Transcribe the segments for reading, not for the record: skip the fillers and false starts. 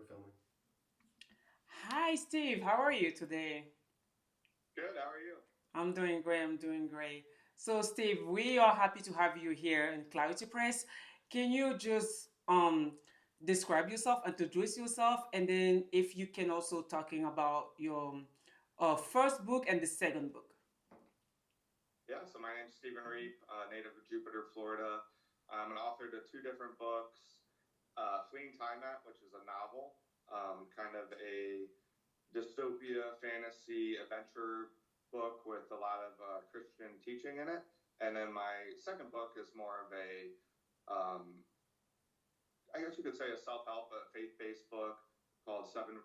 we're filming. Hi, Steve. How are you today? Good. How are you? I'm doing great. I'm doing great. So, Steve, we are happy to have you here in Clarity Press. Can you just describe yourself, introduce yourself, and then if you can also talking about your first book and the second book. Yeah. So my name's Steven Reep, native of Jupiter, Florida. I'm an author to two different books. Fleeing Tiamat, which is a novel, kind of a dystopia, fantasy, adventure book with a lot of Christian teaching in it. And then my second book is more of a, um, I guess you could say, a self-help, a faith-based book called Seven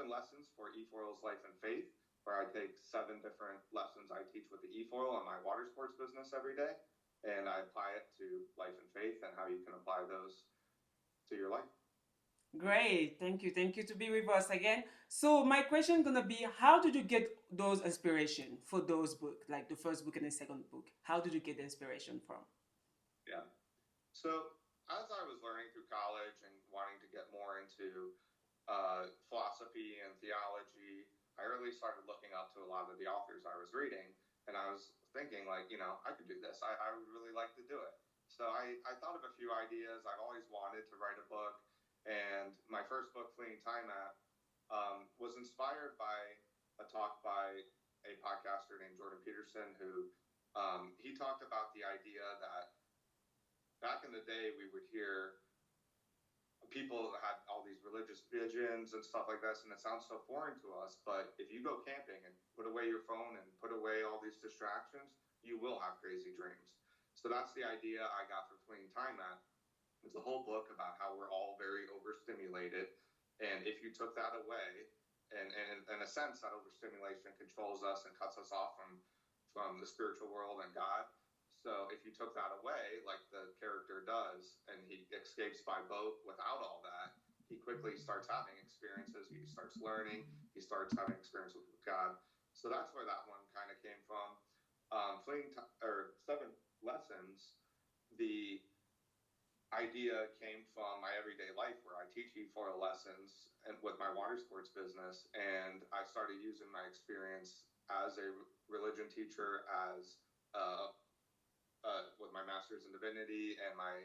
Lessons for E-Foil's Life and Faith, where I take seven different lessons I teach with the E-Foil in my water sports business every day, and I apply it to life and faith and how you can apply those to your life. Great. Thank you. Thank you to be with us again. So my question gonna be, how did you get those inspiration for those books, like the first book and the second book? How did you get the inspiration from? Yeah. So as I was learning through college and wanting to get more into philosophy and theology, I really started looking up to a lot of the authors I was reading, and I was thinking, like, I could do this. I would really like to do it. So I thought of a few ideas. I've always wanted to write a book, and my first book, Fleeing Tiamat, was inspired by a talk by a podcaster named Jordan Peterson, who he talked about the idea that back in the day we would hear people that had all these religious visions and stuff like this, and it sounds so foreign to us. But if you go camping and put away your phone and put away all these distractions, you will have crazy dreams. So that's the idea I got for Fleeing Tiamat. It's a whole book about how we're all very overstimulated, and if you took that away, and in a sense, that overstimulation controls us and cuts us off from the spiritual world and God. So if you took that away, like the character does, and he escapes by boat without all that, he quickly starts having experiences. He starts learning. He starts having experiences with God. So that's where that one kind of came from. Or Seven Lessons. The idea came from my everyday life, where I teach e-foil lessons and with my water sports business, and I started using my experience as a religion teacher, as uh, with my master's in divinity and my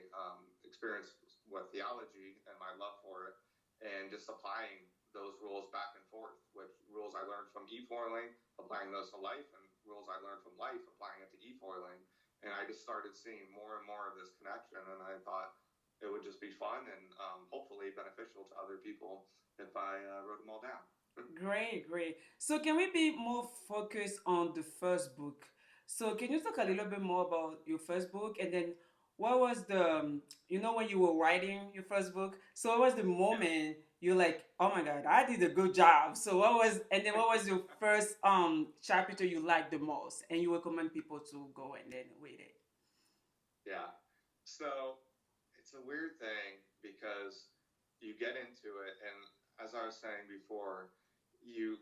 experience with theology and my love for it, and just applying those rules back and forth, which rules I learned from e-foiling, applying those to life, and rules I learned from life, applying it to e-foiling. And I just started seeing more and more of this connection, and I thought it would just be fun and hopefully beneficial to other people if I wrote them all down. Great, great. So can we be more focused on the first book? So can you talk a Yeah. little bit more about your first book, and then what was the when you were writing your first book? So what was the Yeah. moment you're like, oh my God, I did a good job. So what was your first chapter you liked the most, and you recommend people to go and then read it? Yeah. So it's a weird thing because you get into it, and as I was saying before, you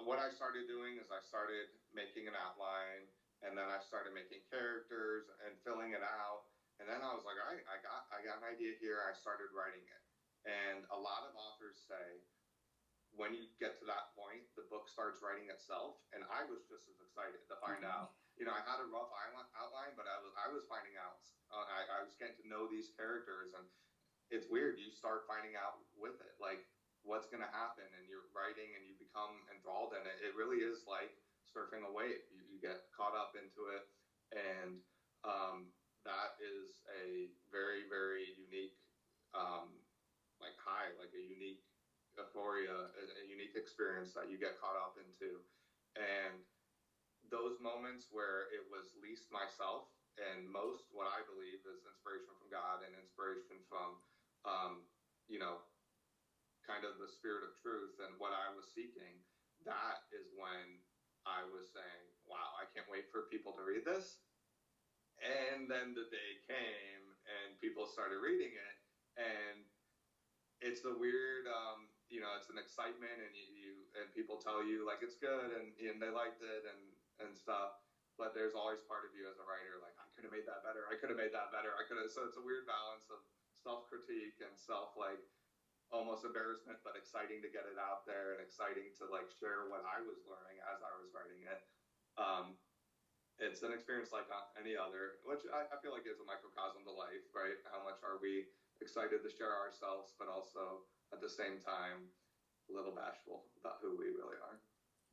what I started doing is I started making an outline, and then I started making characters and filling it out, and then I was like, all right, I got an idea here. I started writing it, and a lot of authors say when you get to that point, the book starts writing itself. And I was just as excited to find out. I had a rough outline, but I was finding out. I was getting to know these characters, and it's weird. You start finding out with it, like what's going to happen, and you're writing, and you become enthralled in it. It really is like surfing a wave. You get caught up into it, and that is a very, very unique like high, like a unique euphoria, a unique experience that you get caught up into. And those moments where it was least myself and most what I believe is inspiration from God and inspiration from, um, you know, kind of the spirit of truth and what I was seeking, that is when I was saying, wow, I can't wait for people to read this. And then the day came and people started reading it, and it's a weird it's an excitement, and and people tell you like it's good, and they liked it and stuff, but there's always part of you as a writer like, I could have made that better, I could have made that better, I could have. So it's a weird balance of self-critique critique and self like almost embarrassment, but exciting to get it out there and exciting to like share what I was learning as I was writing it. Um, it's an experience like any other, which I feel like is a microcosm to life, right? How much are we excited to share ourselves, but also at the same time a little bashful about who we really are.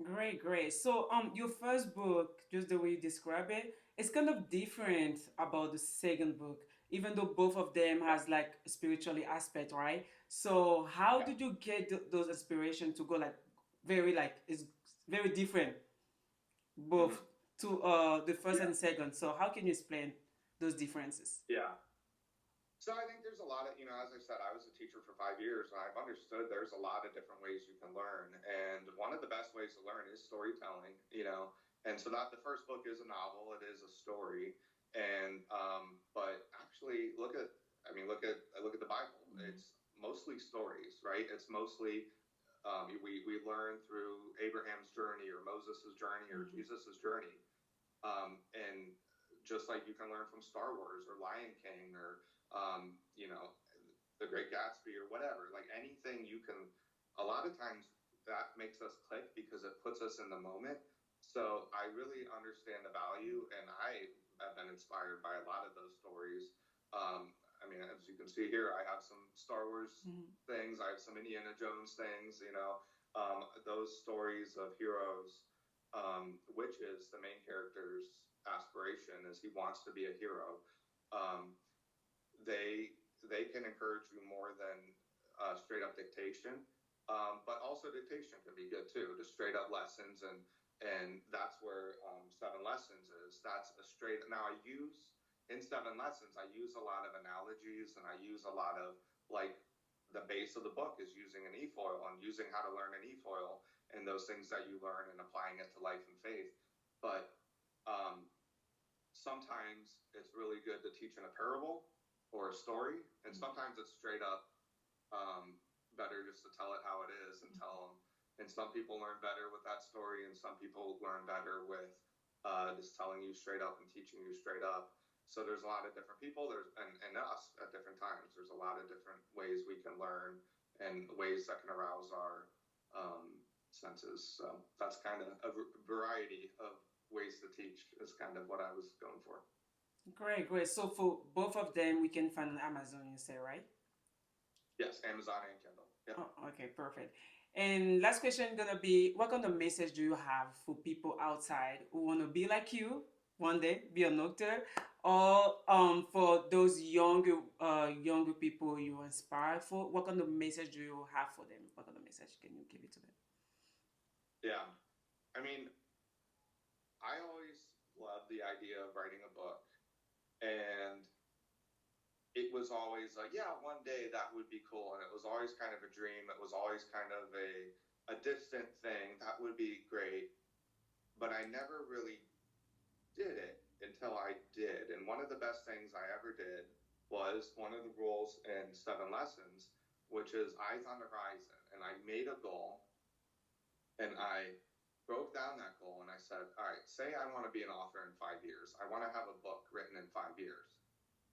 Great, great. So, your first book, just the way you describe it, it's kind of different about the second book, even though both of them Yeah, has like a spiritually aspect, right? So, how yeah. did you get those inspiration to go like very like it's very different both Mm-hmm. to the first Yeah, and second. So, how can you explain those differences? yeah. So I think there's a lot of, as I said, I was a teacher for 5 years, and I've understood there's a lot of different ways you can learn. And one of the best ways to learn is storytelling. And so that the first book is a novel, it is a story. And but actually, look at the Bible. Mm-hmm. It's mostly stories, right? It's mostly we learn through Abraham's journey or Moses's journey or Mm-hmm. Jesus's journey. And just like you can learn from Star Wars or Lion King or The Great Gatsby or whatever, like anything you can. A lot of times that makes us click because it puts us in the moment. So I really understand the value, and I have been inspired by a lot of those stories. As you can see here, I have some Star Wars Mm-hmm. things. I have some Indiana Jones things. Those stories of heroes, which is the main character's aspiration, is he wants to be a hero. Um, they can encourage you more than straight up dictation, but also dictation can be good too. Just straight up lessons, and that's where Seven Lessons is. That's a straight. Now I use in Seven Lessons, I use a lot of analogies, and I use a lot of like the base of the book is using an e-foil and using how to learn an e-foil and those things that you learn and applying it to life and faith. But um, sometimes it's really good to teach in a parable or a story, and sometimes it's straight up better just to tell it how it is and tell them. And some people learn better with that story, and some people learn better with just telling you straight up and teaching you straight up. So there's a lot of different people. And us at different times. There's a lot of different ways we can learn and ways that can arouse our senses. So that's kind of a variety of ways to teach is kind of what I was going for. Great, great. So for both of them, we can find on Amazon, you say, right? Yes, Amazon and Kindle. Yep. Oh, okay, perfect. And last question gonna be, what kind of message do you have for people outside who want to be like you one day, be a doctor, or for those younger people you inspire for? What kind of message do you have for them? What kind of message can you give it to them? Yeah. I mean, I always loved the idea of writing a book, and it was always like, yeah, one day that would be cool, and it was always kind of a dream. It was always kind of a distant thing that would be great, but I never really did it until I did. And one of the best things I ever did was one of the rules in Seven Lessons, which is eyes on the horizon. And I made a goal, and I broke down that goal, and I said, all right, say I want to be an author in 5 years. I want to have a book written in 5 years.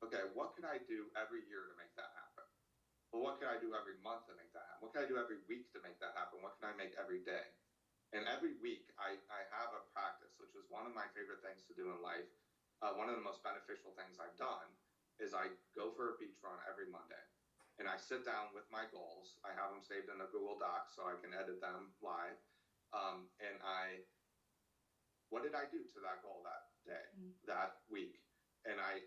Okay, what can I do every year to make that happen? Well, what can I do every month to make that happen? What can I do every week to make that happen? What can I make every day? And every week I have a practice, which is one of my favorite things to do in life. One of the most beneficial things I've done is I go for a beach run every Monday. And I sit down with my goals. I have them saved in a Google Doc so I can edit them live. And what did I do to that goal that day, that week? And I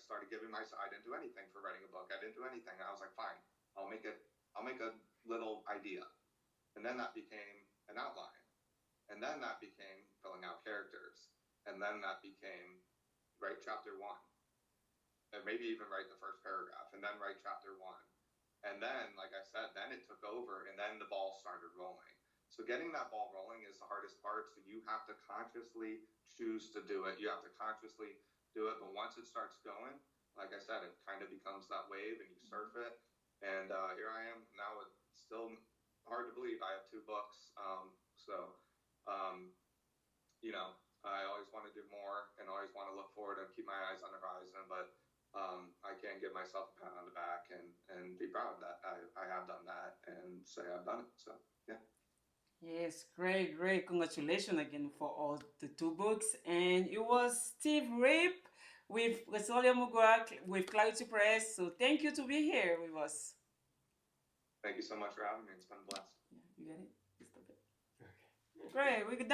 started giving myself. I didn't do anything for writing a book. I didn't do anything. I was like, fine, I'll make it. I'll make a little idea, and then that became an outline, and then that became filling out characters, and then that became write chapter one, and maybe even write the first paragraph, and then write chapter one, and then, like I said, then it took over, and then the ball started rolling. So getting that ball rolling is the hardest part. So you have to consciously choose to do it. You have to consciously do it. But once it starts going, like I said, it kind of becomes that wave, and you surf it. And here I am now. It's still hard to believe I have two books. Um, I always want to do more and always want to look forward and keep my eyes on the horizon. But I can't give myself a pat on the back. And proud that I have done that and say I've done it. So yeah. Yes, great, great. Congratulations again for all the two books. And it was Steve Reep with Resolia Mugwak with Clarity Press. So thank you to be here with us. Thank you so much for having me. It's been blessed. Yeah, you get it? Just a bit. Okay. Great, we're done.